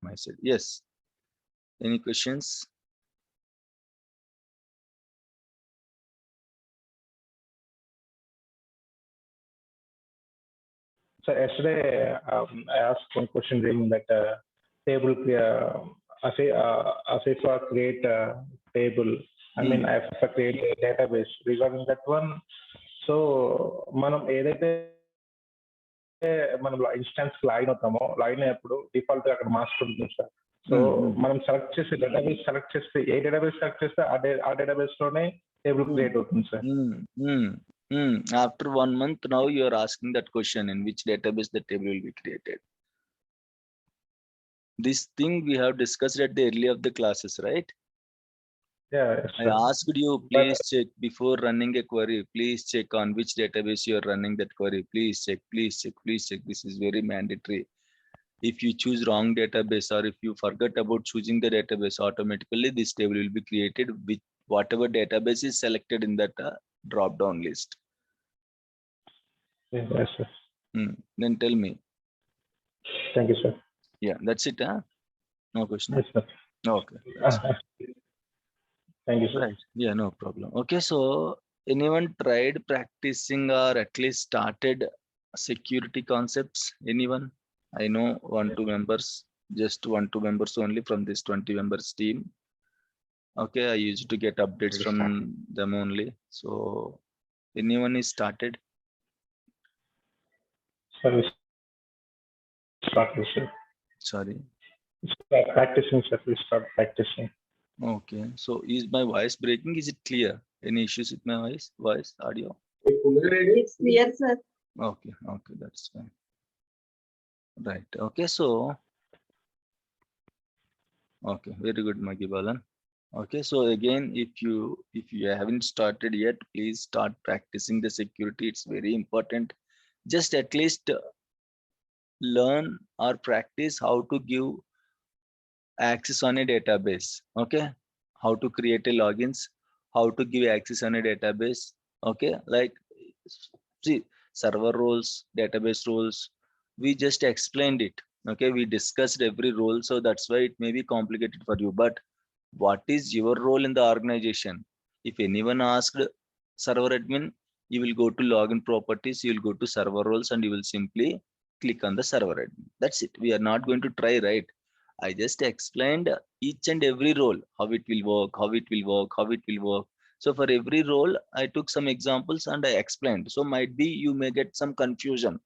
my side. Yes. Any questions? So yesterday I asked one question regarding that table. As if I create a table, I mean, I have to create a database regarding that one. So మనం ఏదైతే మనం instance login అవుతామో, login అయినప్పుడు default అక్కడ master ఉంటుంది sir. So మనం select చేసే database select చేస్తే, ఏ డేటాబేస్ సెలెక్ట్ చేస్తే ఆ డేటాబేస్ లోనే టేబుల్ క్రియేట్ అవుతుంది sir. After 1 month, now you are asking that question, in which database the table will be created. This thing we have discussed at the early of the classes, right? Yeah. I asked you, please check before running a query. Please check on which database you are running that query. Please check, please check, please check. This is very mandatory. If you choose wrong database, or if you forget about choosing the database, automatically this table will be created with whatever database is selected in that drop down list. Yes, sir. Then tell me. Thank you, sir. Yeah, that's it. No question. Yes, sir. Okay. Thank you, sir. Right. Yeah, no problem. Okay, so anyone tried practicing or at least started security concepts? Anyone? I know 1-2 members, just 1-2 members only from this 20 members team. Okay, I used to get updates from them only. So anyone is started? Sorry. Sorry. Start practicing, sir. Please start practicing. Okay, so is my voice breaking? Is it clear? Any issues with my voice, audio? It's clear, sir. Okay, that's fine. Right. Okay, so okay, very good, Maggie Balan. Okay, so again, if you haven't started yet, please start practicing the security. It's very important. Just at least learn or practice how to give access on a database. Okay, how to create a logins, how to give access on a database. Okay, like see, server roles, database roles, we just explained it. Okay, we discussed every role, so that's why it may be complicated for you. But what is your role in the organization? If anyone asked server admin, you will go to login properties, you will go to server roles, and you will simply click on the server admin. That's it. We are not going to try, right? I just explained each and every role, how it will work, how it will work, how it will work. So for every role, I took some examples and I explained. So might be you may get some confusion.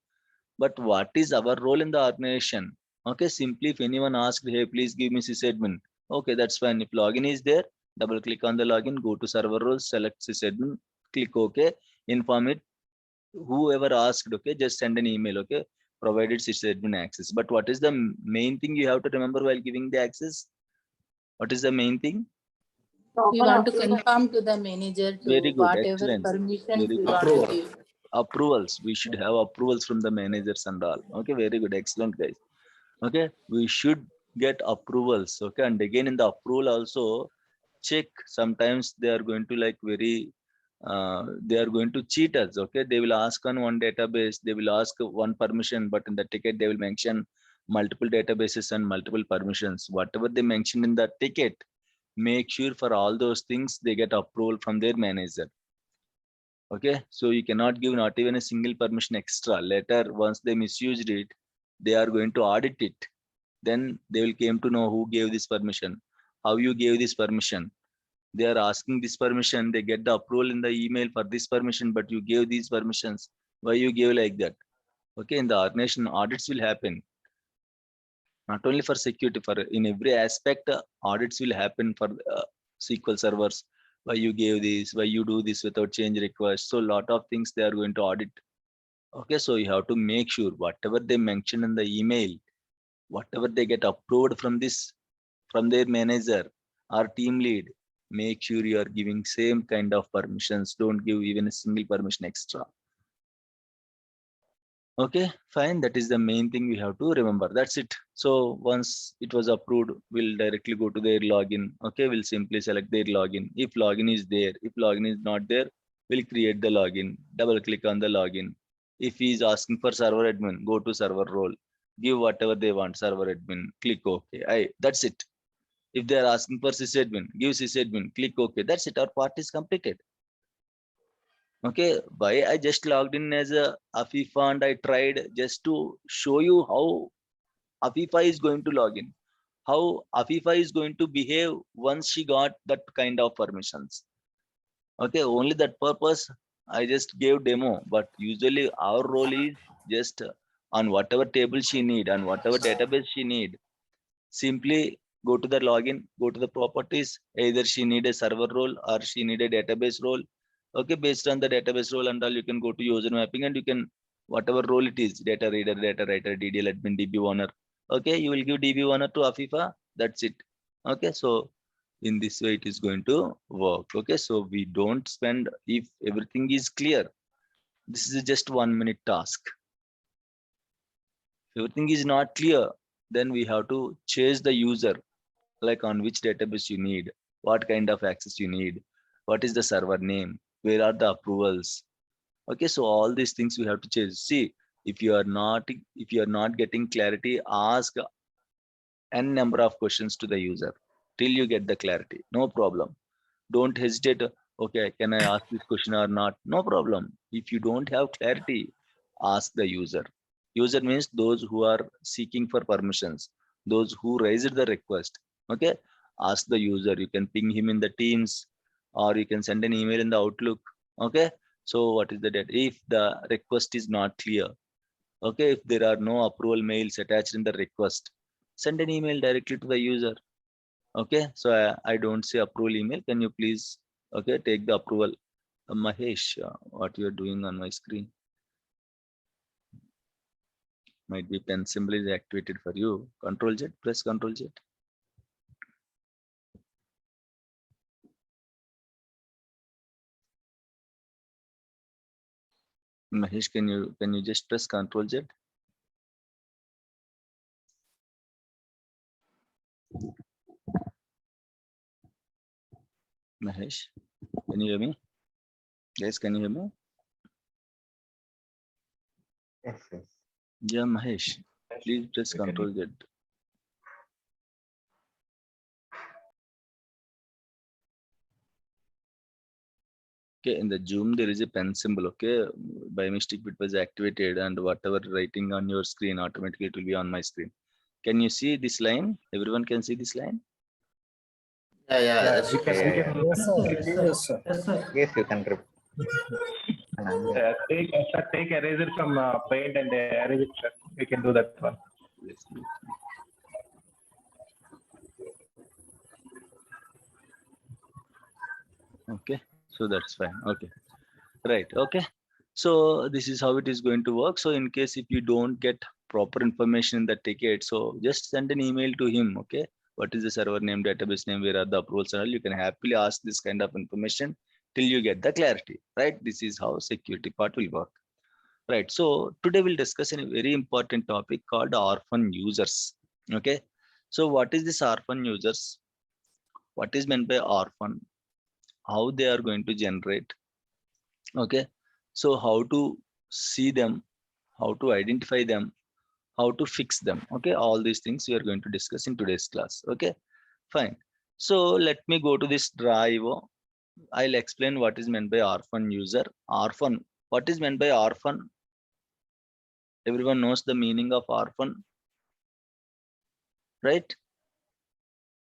But what is our role in the organization? Okay, simply if anyone asked, hey, please give me sysadmin. Okay, that's fine. If login is there, double click on the login, go to server roles, select sysadmin, click OK, inform it. Whoever asked, okay, just send an email, okay, provided sysadmin access. But what is the main thing you have to remember while giving the access? What is the main thing? We want to confirm to the manager to very good, whatever excellent. permissions Very we good. want to give. Approvals, we should have approvals from the managers and all. Okay, very good, excellent, guys. Okay, we should get approvals. Okay, and again in the approval also check, sometimes they are going to like they are going to cheat us. Okay, they will ask on one database, they will ask one permission, but in the ticket they will mention multiple databases and multiple permissions. Whatever they mention in the ticket, make sure for all those things they get approval from their manager. Okay, so you cannot give not even a single permission extra. Later, once they misused it, they are going to audit it. Then they will came to know who gave this permission, how you gave this permission. They are asking this permission, they get the approval in the email for this permission, but you gave these permissions. Why you gave like that? Okay, in the organization, audits will happen. Not only for security, for in every aspect, audits will happen for SQL servers. Why you gave this, why you do this without change request. So a lot of things they are going to audit. Okay, so you have to make sure whatever they mention in the email, whatever they get approved from their manager or team lead, make sure you are giving same kind of permissions. Don't give even a single permission extra. Okay, fine. That is the main thing we have to remember. That's it. So once it was approved, we'll directly go to their login. Okay, we'll simply select their login. If login is there, if login is not there, we'll create the login. Double click on the login. If he is asking for server admin, go to server role. give whatever they want, server admin, click OK. That's it. If they are asking for sysadmin, give sysadmin, click OK. That's it. Our part is completed. Okay, why I just logged in as a Afifa and I tried just to show you how Afifa is going to log in, how Afifa is going to behave once she got that kind of permissions. Okay, only that purpose I just gave demo, but usually our role is just on whatever table she need and whatever database she need, simply go to the login, go to the properties, either she need a server role or she need a database role. Okay, based on the database role and all, you can go to user mapping and you can, whatever role it is, data reader, data writer, DDL admin, DB owner. Okay, you will give DB owner to Afifa, that's it. Okay, so in this way it is going to work. Okay, so we don't spend, if everything is clear, this is just 1 minute task. If everything is not clear, then we have to chase the user, like on which database you need, what kind of access you need, what is the server name, where are the approvals. Okay, so all these things we have to chase. See, if you are not getting clarity, ask n number of questions to the user till you get the clarity. No problem. Don't hesitate. Okay, can I ask this question or not? No problem. If you don't have clarity, ask the user. User means those who are seeking for permissions, those who raised the request. Okay, ask the user. You can ping him in the Teams or you can send an email in the Outlook. Okay, so what is the date? If the request is not clear, okay, if there are no approval mails attached in the request, send an email directly to the user. Okay, so I don't say approval email. Can you please, okay, take the approval? Mahesh, what you are doing on my screen? Might be pen symbol is activated for you. Control Z, press Control Z. Mahesh, can you just press Control Z? Mahesh, can you hear me? Yes, can you hear me? Yes, yes. Yeah, Mahesh, please press Control Z. Okay, in the Zoom there is a pen symbol. Okay, by mistake it was activated, and whatever writing on your screen automatically it will be on my screen. Can you see this line? Everyone can see this line? Yeah, We can, Yes, sir. Yes, sir. yes, you can repeat. take eraser from paint and erase it, sir. We can do that one. Yes. Okay, so that's fine. Okay, right. Okay, so this is how it is going to work. So in case if you don't get proper information in the ticket, so just send an email to him. Okay, what is the server name, database name, where are the approvals and all. You can happily ask this kind of information till you get the clarity, right? This is how security part will work. Right, so today we'll discuss a very important topic called orphan users. Okay, so what is this orphan users? What is meant by orphan? How they are going to generate? Okay, so how to see them, how to identify them, how to fix them. Okay, all these things we are going to discuss in today's class. Okay, fine. So let me go to this drive. I'll explain what is meant by orphan user. Orphan, what is meant by orphan? Everyone knows the meaning of orphan, right?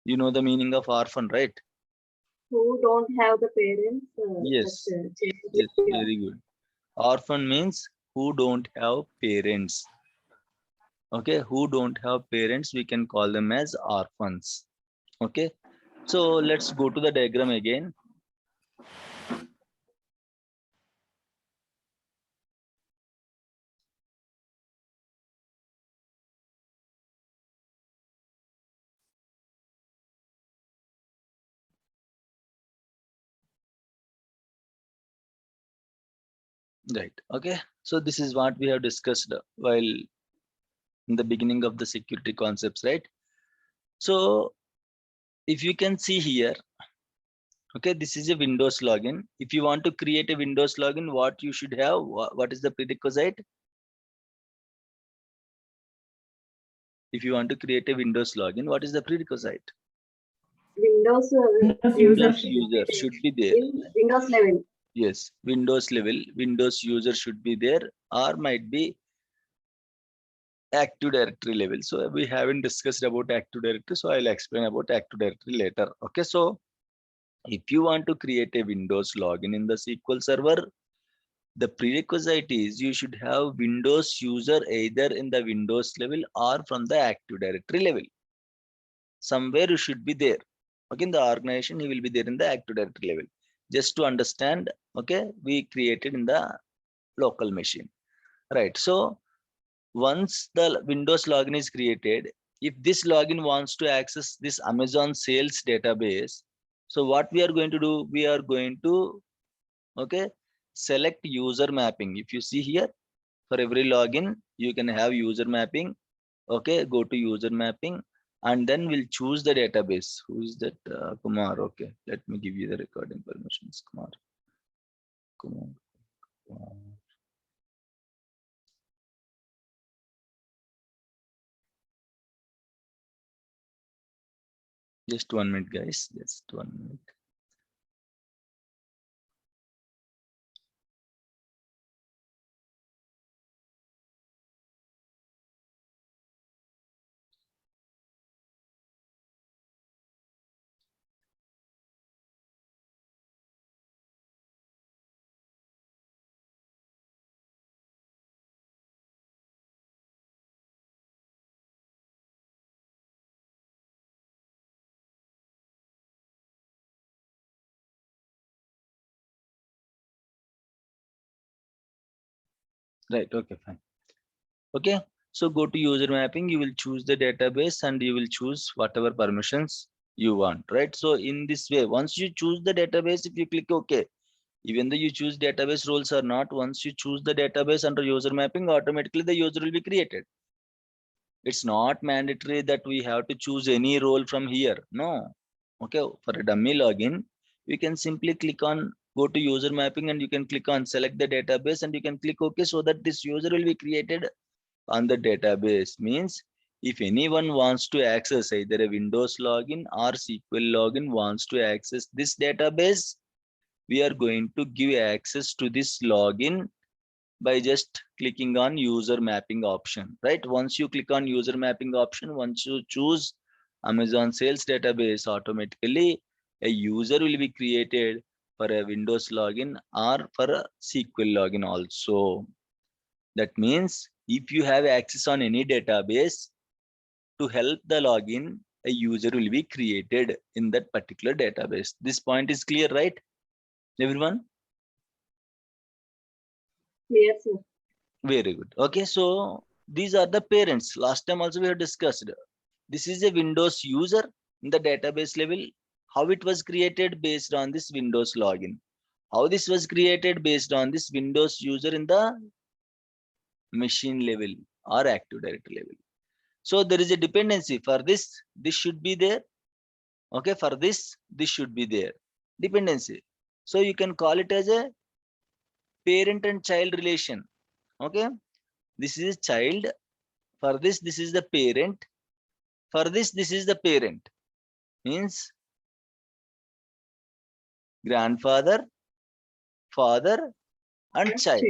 You know the meaning of orphan, right? Who don't have the parents. Yes, change yes, it. very good. Orphan means who don't have parents. Okay, who don't have parents, we can call them as orphans. Okay, so let's go to the diagram again. Right, okay, so this is what we have discussed while in the beginning of the security concepts, right? So if you can see here, okay, this is a Windows login. If you want to create a Windows login, what you should have, what is the prerequisite? If you want to create a Windows login, what is the prerequisite? Windows Windows user should be there. in Windows level. Yes, Windows level, Windows user should be there, or might be Active Directory level. So we haven't discussed about Active Directory, so I'll explain about Active Directory later. Okay, so if you want to create a Windows login in the SQL Server, the prerequisite is you should have Windows user either in the Windows level or from the Active Directory level. Somewhere you should be there. Okay, in the organization, he will be there in the Active Directory level. Just to understand, okay, we created in the local machine, right? So once the Windows login is created, if this login wants to access this Amazon sales database, so what we are going to do, we are going to, okay, select user mapping. If you see here, for every login, you can have user mapping. Okay, go to user mapping, and then we'll choose the database. Who is that? Kumar. Okay, let me give you the recording permissions. Kumar. Kumar. Just 1 minute, guys. Just 1 minute. Right. Okay, fine. Okay. So go to user mapping. You will choose the database and you will choose whatever permissions you want. Right. So in this way, once you choose the database, if you click OK, even though you choose database roles or not, once you choose the database under user mapping, automatically the user will be created. It's not mandatory that we have to choose any role from here. No. Okay. For a dummy login, you can simply click on go to user mapping and you can click on select the database and you can click OK, so that this user will be created on the database. Means if anyone wants to access either a Windows login or SQL login wants to access this database, we are going to give access to this login by just clicking on user mapping option, right? Once you click on user mapping option, once you choose Amazon sales database, automatically a user will be created for a Windows login or for a SQL login also. That means if you have access on any database, to help the login, a user will be created in that particular database. This point is clear, right, everyone? Clear, sir. Very good. Okay, so these are the parents. Last time also we have discussed. This is a Windows user in the database level. How it was created based on this Windows login. How this was created based on this Windows user in the machine level or Active Directory level. So there is a dependency. For this should be there. Okay, for this should be there. Dependency. So you can call it as a parent and child relation. Okay, this is child. For this is the parent. For this is the parent. Means grandfather, father, and child.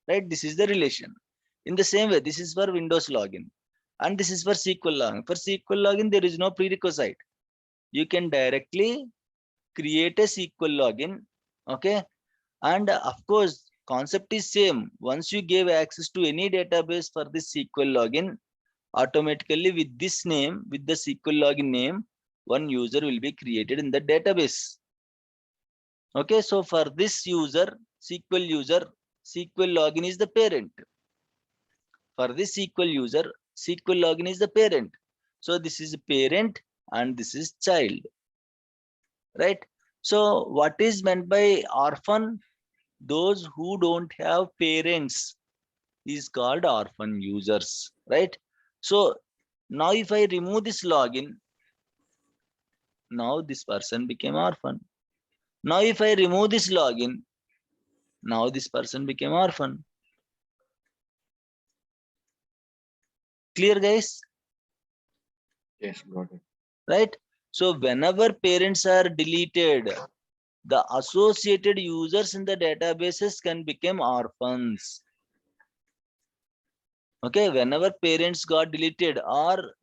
Right? This is the relation. In the same way, this is for Windows login. And this is for SQL login. For SQL login, there is no prerequisite. You can directly create a SQL login. Okay. And of course, concept is same. Once you give access to any database for this SQL login, automatically with this name, with the SQL login name, one user will be created in the database. Okay, so for this user, SQL login is the parent. For this SQL user, SQL login is the parent. So this is parent and this is child. Right? So what is meant by orphan? Those who don't have parents is called orphan users. Right? So now if I remove this login, now this person became orphan. Now if I remove this login, now this person became orphan. Clear, guys? Yes, got it. right? So whenever parents are deleted, the associated users in the databases can become orphans. Okay, whenever parents got deleted or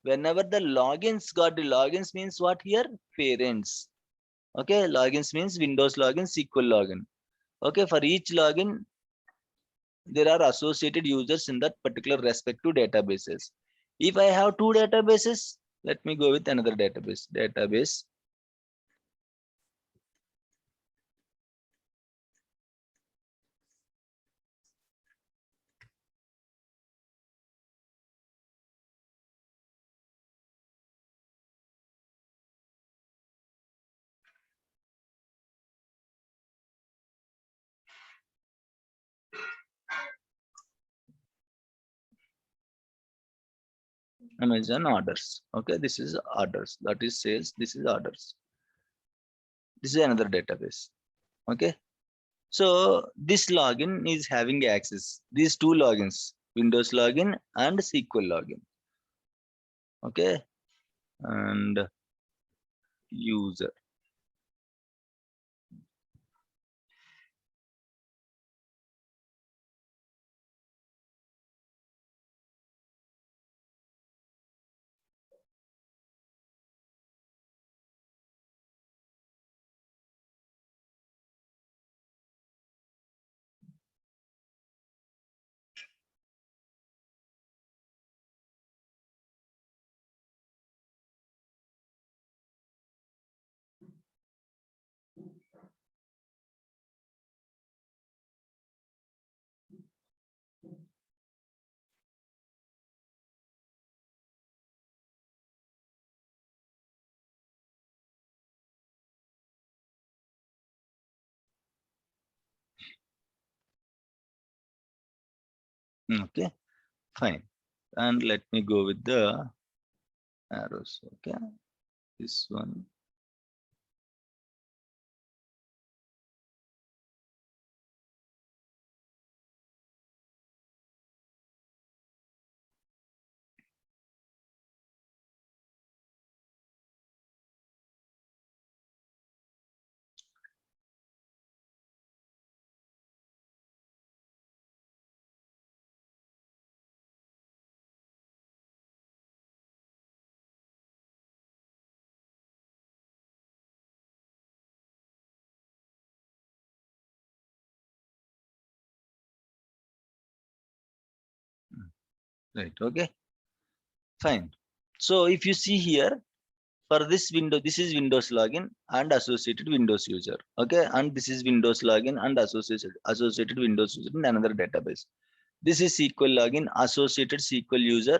whenever the logins logins means what here? Parents. Okay, logins means Windows login, SQL login. Okay, for each login, there are associated users in that particular respective databases. If I have two databases, let me go with another database. Amazon orders. Okay, this is orders. That is sales. This is orders. This is another database. Okay. So this login is having access. These two logins, Windows login and SQL login. Okay. And user. Okay, fine. And let me go with the arrows. Okay, this one. Right. Okay, fine. So if you see here, for this window, this is Windows login and associated Windows user. Okay, and this is Windows login and associated Windows user in another database. This is SQL login, associated SQL user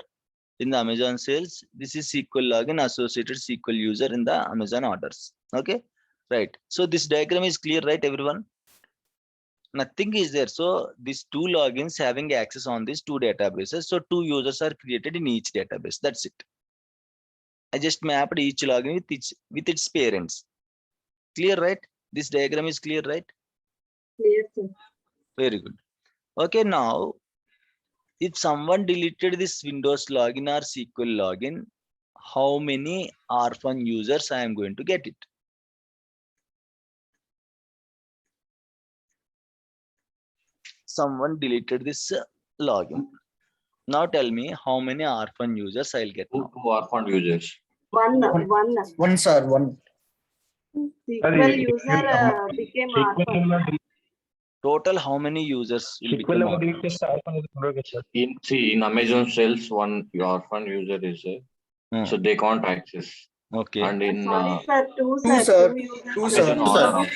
in the Amazon sales. This is SQL login, associated SQL user in the Amazon orders. Okay, right. So this diagram is clear, right, everyone? Nothing is there. So these two logins having access on these two databases. So two users are created in each database. That's it. I just mapped each login with its parents. Clear, right? This diagram is clear, right? Clear, sir. Very good. Okay, now if someone deleted this Windows login or SQL login, how many orphan users I am going to get it? Someone deleted this login. Now tell me how many orphan users I'll get now. Two orphan users. One. One, sir, one. SQL user became orphan. Total how many users will SQL become లో orphan? delete చేస్తే alpha అనేది ఉండదు కదా sir. In Amazon sales, one orphan user is there. So they can't access. Okay. And in Sorry, sir. Two, Two, sir. sir. Two users. Two, sir. Amazon Two, sir. order,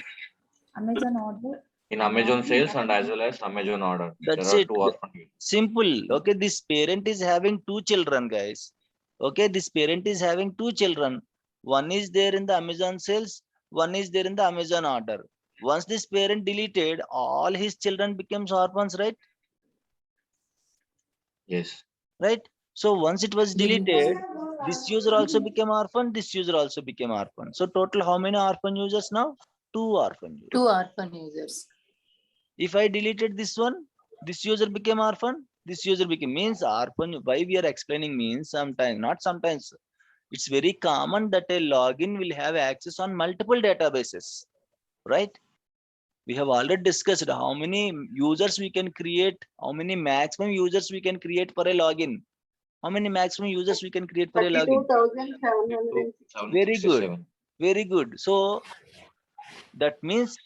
Amazon order. in Amazon sales and as well as Amazon order, That's there are it. two orphan users. Simple. Okay, this parent is having two children, guys. Okay, this parent is having two children. One is there in the Amazon sales, one is there in the Amazon order. Once this parent deleted, all his children becomes orphans, right? Yes. Right. So once it was deleted, this user also became orphan, this user also became orphan. So total how many orphan users now? Two orphan users. Two orphan users. If I deleted this one, this user became orphan, this user became, means orphan. Why we are explaining means sometimes, not sometimes. It's very common that a login will have access on multiple databases, right? We have already discussed how many users we can create, how many maximum users we can create for a login. How many maximum users we can create for a login? 32,760. Very good. Very good. So that means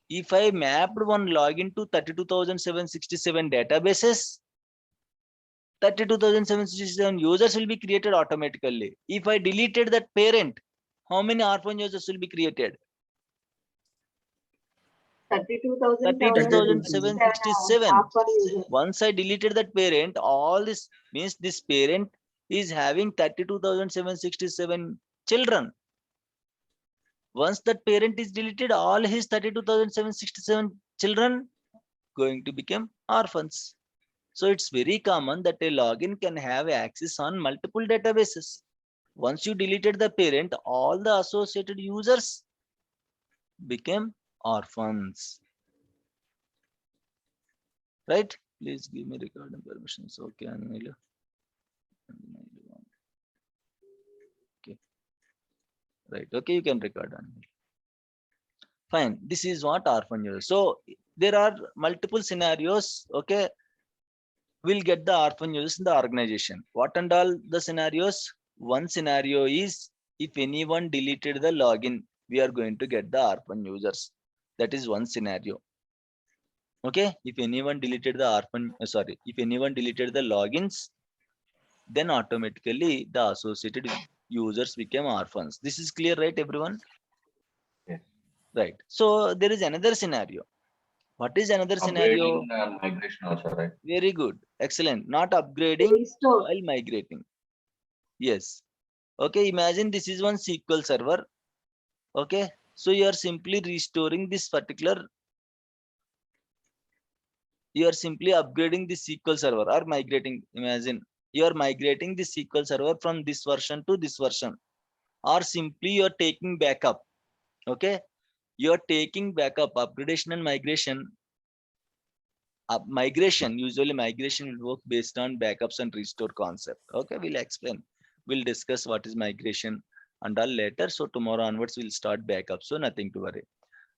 if I mapped one login to 32,767 databases, 32,767 users will be created automatically. If I deleted that parent, how many orphan users will be created? 32,767. Once I deleted that parent, all this means this parent is having 32,767 children. Once that parent is deleted, all his 32,767 children going to become orphans. So it's very common that a login can have access on multiple databases. Once you deleted the parent, all the associated users became orphans. Right? Please give me recording permissions. Okay, Anil. Okay. Right. Okay, you can record Anil. Fine. This is what orphan users. So there are multiple scenarios. Okay. We'll get the orphan users in the organization. What and all the scenarios? One scenario is if anyone deleted the login, we are going to get the orphan users. That is one scenario. Okay, if anyone deleted the if anyone deleted the logins, then automatically the associated users became orphans. This is clear, right, everyone? Yes. Right. So there is another scenario. What is another scenario? Upgrading and migration also, right? Very good. Excellent. Not upgrading Restore. while migrating. Yes. Okay, imagine this is one SQL server. Okay, so you are simply restoring this particular, you are simply upgrading the SQL server or migrating. Imagine you are migrating the SQL server from this version to this version, or simply you are taking backup. Okay, you are taking backup. Upgradation and migration. Usually migration will work based on backups and restore concept. Okay, we'll explain. We'll discuss what is migration and all later. So tomorrow onwards we'll start backup. So nothing to worry.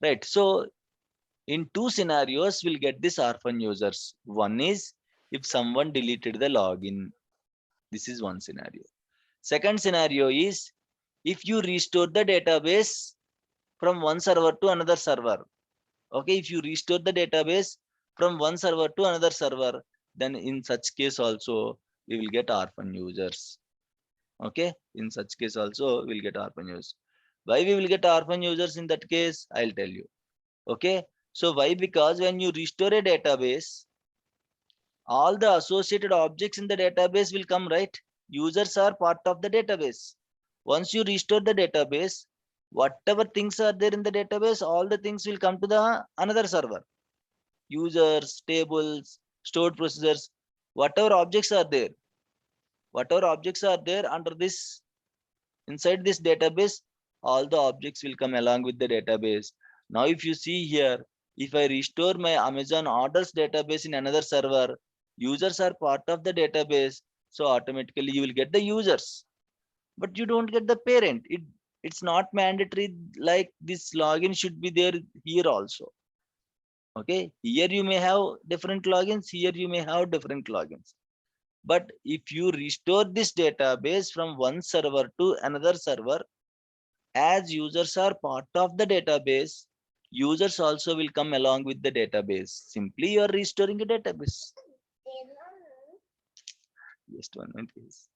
Right. So in two scenarios, we'll get this orphan users. One is if someone deleted the login. This is one scenario. Second scenario is if you restore the database from one server to another server. Okay, if you restore the database from one server to another server, then in such case also we will get orphan users. Okay, in such case also we'll get orphan users. Why we will get orphan users in that case? I'll tell you. Okay, so why? Because when you restore a database, all the associated objects in the database will come, right? Users are part of the database. Once you restore the database, whatever things are there in the database, all the things will come to the another server. Users, tables, stored procedures, whatever objects are there, under this, inside this database, all the objects will come along with the database. Now, if you see here, if I restore my Amazon orders database in another server, users are part of the database. So automatically you will get the users, but you don't get the parent. It's not mandatory like this login should be there here also. Okay, here you may have different logins, here you may have different logins. But if you restore this database from one server to another server, as users are part of the database, users also will come along with the database. Simply you are restoring a database. Just 1 minute, please.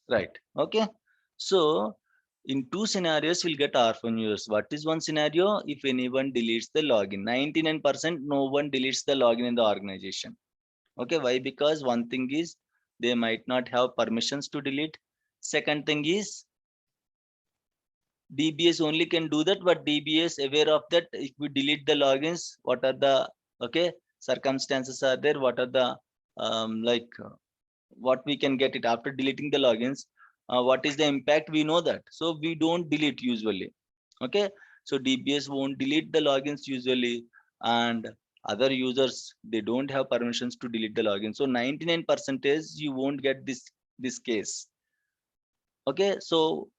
Right. Okay. So in two scenarios, we'll get orphan users. What is one scenario? If anyone deletes the login, 99% no one deletes the login in the organization. Okay. Why? Because one thing is they might not have permissions to delete. Second thing is DBS only can do that, but DBS aware of that. If we delete the logins, what are the circumstances are there? What are the what we can get it after deleting the logins? What is the impact? We know that, so we don't delete usually. Okay, so DBS won't delete the logins usually, and other users, they don't have permissions to delete the login. So 99% you won't get this case. Okay, so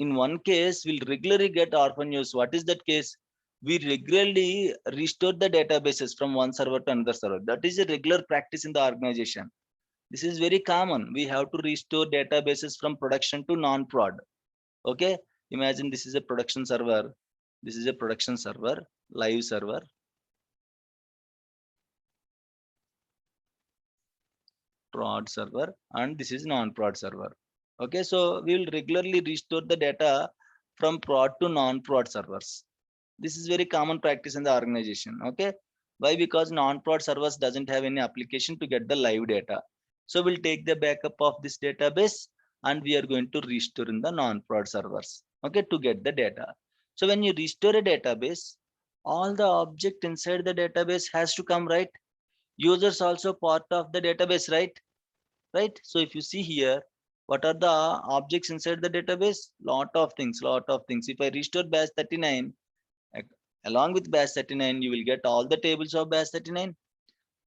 in one case we'll regularly get orphan use. What is that case? We regularly restore the databases from one server to another server. That is a regular practice in the organization. This is very common. We have to restore databases from production to non-prod. Okay, imagine this is a production server. This is a production server, live server. Prod server, and this is non-prod server. Okay, so we will regularly restore the data from prod to non-prod servers. This is very common practice in the organization. Okay, why? Because non-prod servers doesn't have any application to get the live data. So we'll take the backup of this database and we are going to restore in the non-prod servers. Okay, to get the data. So when you restore a database, all the object inside the database has to come, right? Users also part of the database, right? Right. So if you see here, what are the objects inside the database? Lot of things. If I restore batch 39, along with batch 39, you will get all the tables of batch 39.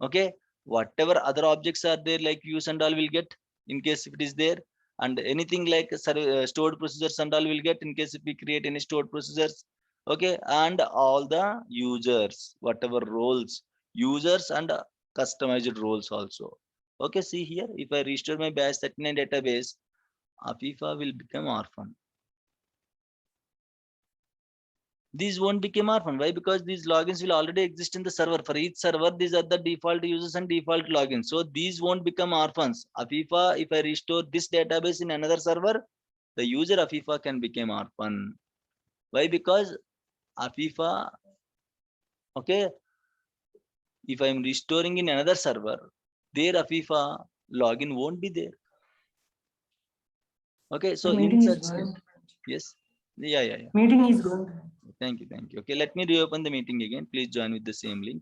Okay. Whatever other objects are there, like views and all, will get in case if it is there, and anything like stored procedures and all will get in case if we create any stored procedures. Okay, and all the users, whatever roles, users and customized roles also. Okay, see here, if I restore my batch 39 database, Afifa will become orphan. These won't become orphan. Why? Because these logins will already exist in the server. For each server, these are the default users and default logins. So these won't become orphans. Afifa, if I restore this database in another server, the user Afifa can become orphan. Why? Because Afifa, okay, if I'm restoring in another server, their Afifa login won't be there. Okay, so in such case, yes, yeah. Meeting is going. Thank you. Okay, let me reopen the meeting again. Please join with the same link.